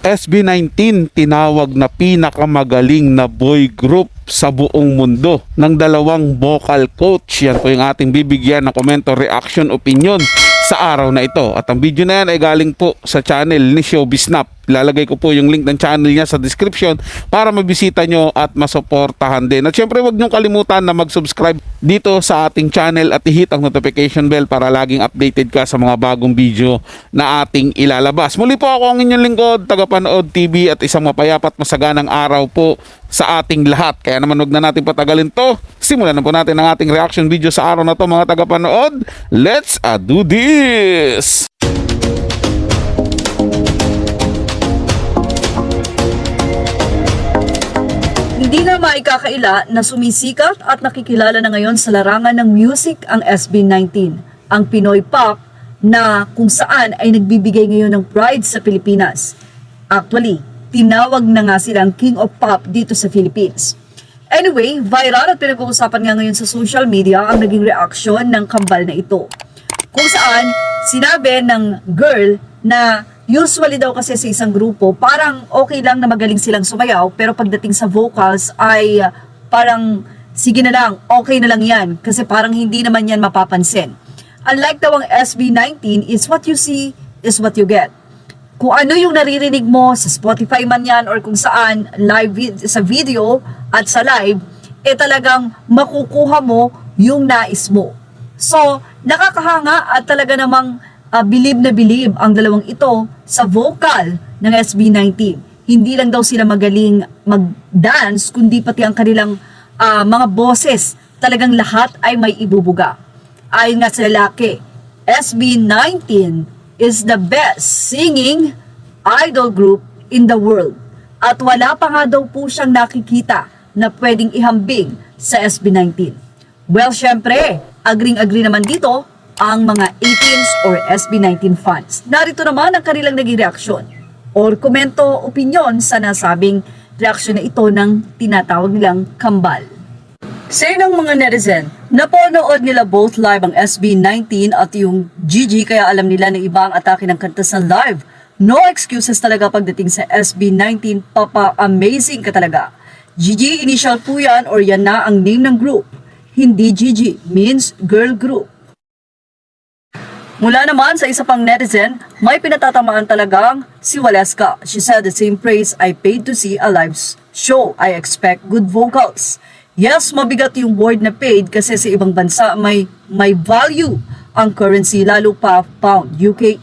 SB19 tinawag na pinakamagaling na boy group sa buong mundo ng dalawang vocal coach. Yan po yung ating bibigyan ng komento, reaction, opinion sa araw na ito. At ang video na yan ay galing po sa channel ni Showbiznap. Ilalagay ko po yung link ng channel niya sa description para mabisita nyo at masuportahan din. At syempre huwag nyo kalimutan na mag-subscribe dito sa ating channel at i-hit ang notification bell para laging updated ka sa mga bagong video na ating ilalabas. Muli po ako ang inyong lingkod, Tagapanood TV, at isang mapayapat masaganang araw po sa ating lahat. Kaya naman huwag na natin patagalin to. Simulan na po natin ang ating reaction video sa araw na to, mga tagapanood. Let's do this! Hindi na maikakaila na sumisikat at nakikilala na ngayon sa larangan ng music ang SB19, ang Pinoy pop na kung saan ay nagbibigay ngayon ng pride sa Pilipinas. Actually, tinawag na nga silang King of Pop dito sa Philippines. Anyway, viral at pinag-uusapan nga ngayon sa social media ang naging reaksyon ng kambal na ito. Kung saan sinabi ng girl na usually daw kasi sa isang grupo, parang okay lang na magaling silang sumayaw, pero pagdating sa vocals ay parang sige na lang, okay na lang yan, kasi parang hindi naman yan mapapansin. Unlike daw ang SB19, is what you see is what you get. Kung ano yung naririnig mo sa Spotify man yan or kung saan live sa video at sa live, talagang makukuha mo yung nais mo. So, nakakahanga at talaga namang believe na believe ang dalawang ito sa vocal ng SB19. Hindi lang daw sila magaling mag-dance, kundi pati ang kanilang mga boses. Talagang lahat ay may ibubuga. Ayon nga sa lalaki, SB19 is the best singing idol group in the world. At wala pa nga daw po siyang nakikita na pwedeng ihambing sa SB19. Well, syempre, agring-agree naman dito ang mga 18s or SB19 fans. Narito naman ang kanilang naging reaksyon or komento, opinion sa nasabing reaksyon na ito ng tinatawag nilang kambal. Sa ng mga netizen, napanood nila both live ang SB19 at yung Gigi, kaya alam nila na iba ang atake ng kanta sa live. No excuses talaga pagdating sa SB19, papa-amazing ka talaga. Gigi initial po yan or yan na ang name ng group. Hindi Gigi means girl group. Mula naman sa isa pang netizen, may pinatatamaan talagang si Waleska. She said the same praise I paid to see a live show. I expect good vocals. Yes, mabigat yung word na paid kasi sa ibang bansa may value ang currency, lalo pa pound, UK,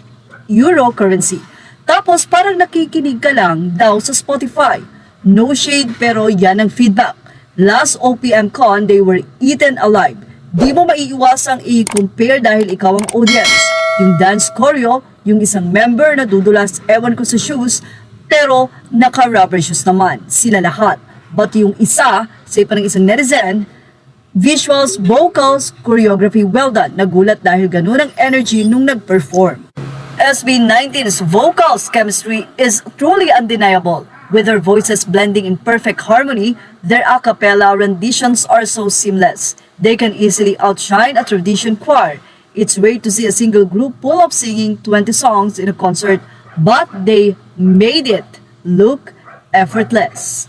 euro currency. Tapos parang nakikinig ka lang daw sa Spotify. No shade pero yan ang feedback. Last OPM con, they were eaten alive. Di mo maiiwasang i-compare dahil ikaw ang audience. Yung dance choreo, yung isang member na dudulas ewan ko sa shoes, pero naka-rubber shoes naman, sila lahat. But yung isa, say pa ng isang netizen, visuals, vocals, choreography, well done. Nagulat dahil ganun ang energy nung nag-perform. SB19's vocals chemistry is truly undeniable. With their voices blending in perfect harmony, their a cappella renditions are so seamless. They can easily outshine a tradition choir. It's rare to see a single group pull off singing 20 songs in a concert, but they made it look effortless.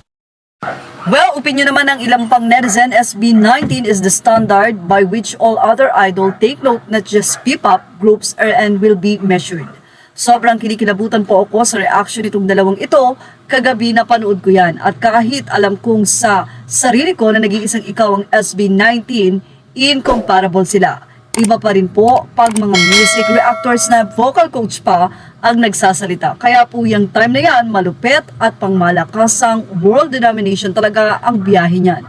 Well, opinion naman ng ilang pang netizen, SB19 is the standard by which all other idol take note, not just P-pop groups and will be measured. Sobrang kinikilabutan po ako sa reaction itong dalawang ito. Kagabi na panood ko yan. At kahit alam kong sa sarili ko na nag-iisang ikaw ang SB19, incomparable sila. Iba pa rin po pag mga music reactors na vocal coach pa ang nagsasalita. Kaya po yung time na yan, malupet at pangmalakasang world domination talaga ang biyahe niyan.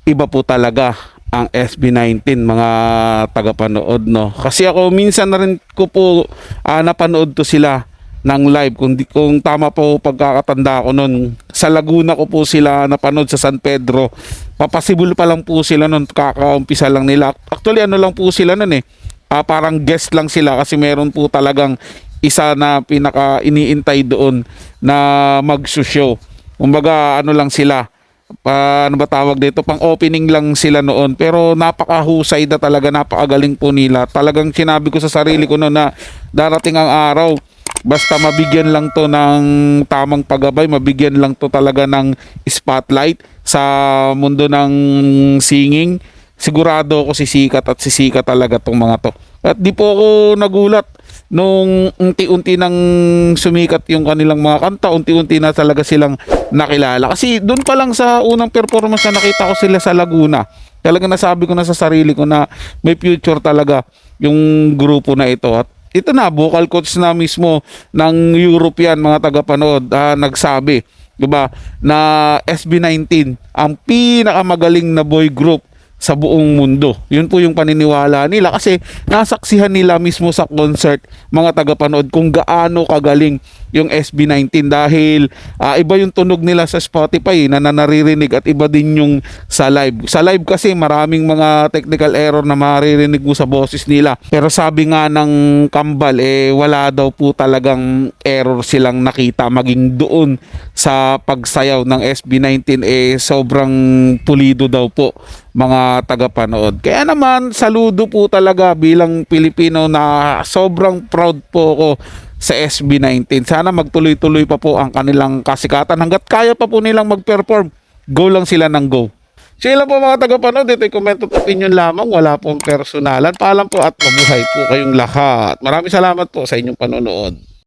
Iba po talaga ang SB19, mga tagapanood, no? Kasi ako minsan na rin ko po napanood to sila ng live, kung tama po pagkakatanda ko noon. Sa Laguna ko po sila napanood sa San Pedro. Papasibol pa lang po sila noon, kakaumpisa lang nila. Actually ano lang po sila noon parang guest lang sila kasi meron po talagang isa na pinaka iniintay doon na mag-show. Kumbaga ano lang sila, ano ba tawag dito, pang opening lang sila noon, pero napakahusay na talaga, napakagaling po nila. Talagang sinabi ko sa sarili ko noon na darating ang araw Basta mabigyan lang to ng tamang paggabay, mabigyan lang to talaga ng spotlight sa mundo ng singing. Sigurado ako sisikat at sisikat talaga tong mga to. At di po ako nagulat nung unti-unti nang sumikat yung kanilang mga kanta, unti-unti na talaga silang nakilala. Kasi doon pa lang sa unang performance na nakita ko sila sa Laguna, talaga nasabi ko na sa sarili ko na may future talaga yung grupo na ito. At ito na, vocal coach na mismo ng European mga tagapanood nagsabi, 'di ba, na SB19 ang pinakamagaling na boy group sa buong mundo. Yun po yung paniniwala nila kasi nasaksihan nila mismo sa concert mga tagapanood kung gaano kagaling yung SB19 dahil iba yung tunog nila sa Spotify na naririnig at iba din yung sa live. Sa live kasi maraming mga technical error na maririnig mo sa boses nila. Pero sabi nga ng kambal wala daw po talagang error silang nakita maging doon sa pagsayaw ng SB19 sobrang pulido daw po mga tagapanood. Kaya naman saludo po talaga bilang Pilipino na sobrang proud po ako sa SB19. Sana magtuloy-tuloy pa po ang kanilang kasikatan hanggat kaya pa po nilang mag-perform. Go lang sila ng go. Sila po mga tagapanood, ito'y comment at opinion lamang, wala pong personalan. Paalam po at mabuhay po kayong lahat. Maraming salamat po sa inyong panonood.